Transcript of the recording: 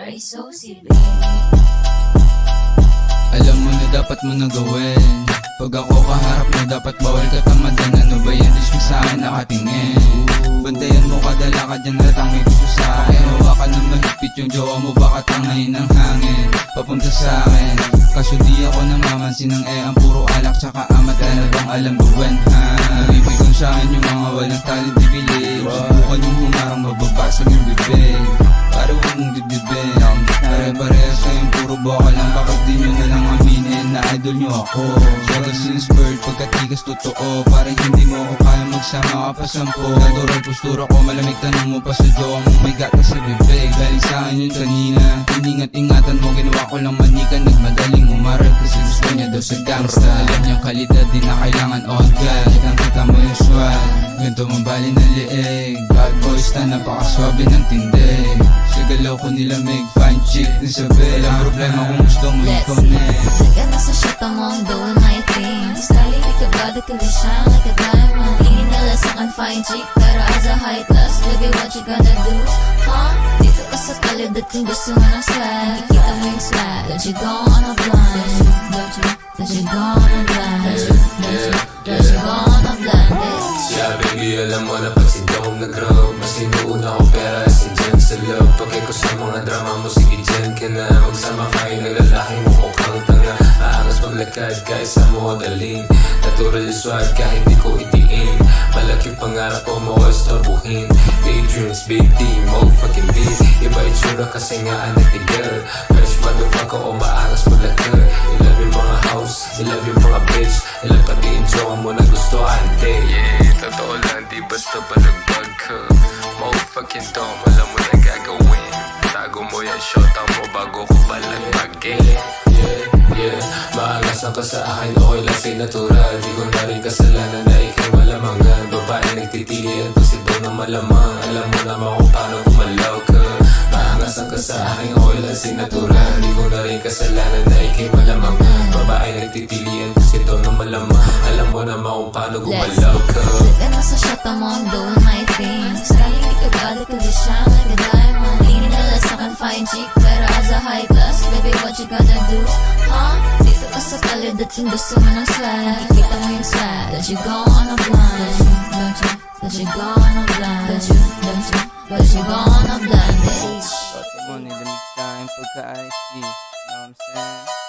Ay so silbi. Alam mo na dapat mo na gawin. Pag ako kaharap mo dapat bawal ka tamadan. Ano ba yan? Dis mo sa akin nakatingin. Bantayan mo kada lakad yan at ang may gusto sa akin. Hawakan na mahigpit yung jowa mo, baka tangayin ng hangin papunta sa akin. Kaso di ako namamansin ng ang puro alak tsaka amat. Na bang alam buwan ha? Nabibigong sa akin yung mga walang talent di bilib. Subukan yung humarang mababasag yung bibig. Para huwag mong dibdibin. Pare-parehas kayong puro baka lang. Bakit di nyo na lang aminin na idol nyo ako? Swagger since birth, pagkatigas totoo. Parang hindi mo ako kaya magsama ka pa sampo. Natural postura ko, malamig tanong mo pa sa jowa mo. May gatas sa bibig, galing sa akin yun kanina. Iningat-ingatan mo, ginawa ko lang manikan. Nagmadaling umaral kasi gusto niya daw sa gangsta. Alam niyang kalidad, di na kailangan on guard. Kitang-kita mo yung swag, ganito mong bali ng liig. Bad boys na napakaswabe ng tindig. Sa galaw ko nilamig, fine chick ni Isabel. Ang problema kung gusto mo i-connect. Saga na sa shot, I'm on doing my thing. Styling like a body, could be shine like a diamond. Tingin nila sa akin fine chick, pero as a high class, baby what you gonna do? Huh? Dito ka sa talid at kung gusto mo ng swag, nakikita mo yung swag. That you gonna blind, that you gonna blind, that you gonna blind, bitch. Yeah baby, alam mo na pag si Dome nag-grow, mas inuuna ko pera as in dyan sa loob. Pagay ko sa mga drama mo, sige dyan ka na. Magsama kayo ng lalaki mo, mukhang tanga. Aangas maglakad kahit sa modeling. Natural yung swag kahit di ko itiin. Malaki pangarap ko mo istorbuhin. Big dreams, big team, fucking beat. Iba itsura kasi nga anak ni girl. Fresh motherfucker o maangas maglakad. I love yung mga house, I love yung mga bitch. I love pati yung jowa mo na gusto ante. Yeah, totoo lang, di basta balagbag ka. Fucking dumb, alam mo na gagawin. Tago mo yan, shota mo bago ko balagbagin. Yeah, maangasan ka sa akin, okay lang say natural. Di ko na rin kasalanan na ikay malamangan. Babae nagtitilian, kasi daw na malamang. Alam mo naman kung paano gumalaw ka. Maangasan ka sa akin, okay lang say natural. Di ko na rin kasalanan na ikay malamangan. Babae nagtitilian, kasi daw na malamang. Alam mo naman kung paano gumalaw ka. Saga na sa shot, I'm on doing my thing. Styling like a body, could be shine like a diamond. Tingin nila sa akin fine chick, pero as a high class, baby what you gonna do? Huh? Dito ka sa talid at kung gusto mo ng swag, nakikita mo yung swag. That you gonna blind, that you gonna blind, that you gonna blind, bitch. Bata mo nilamig sa akin pagka-icy. Know what I'm saying?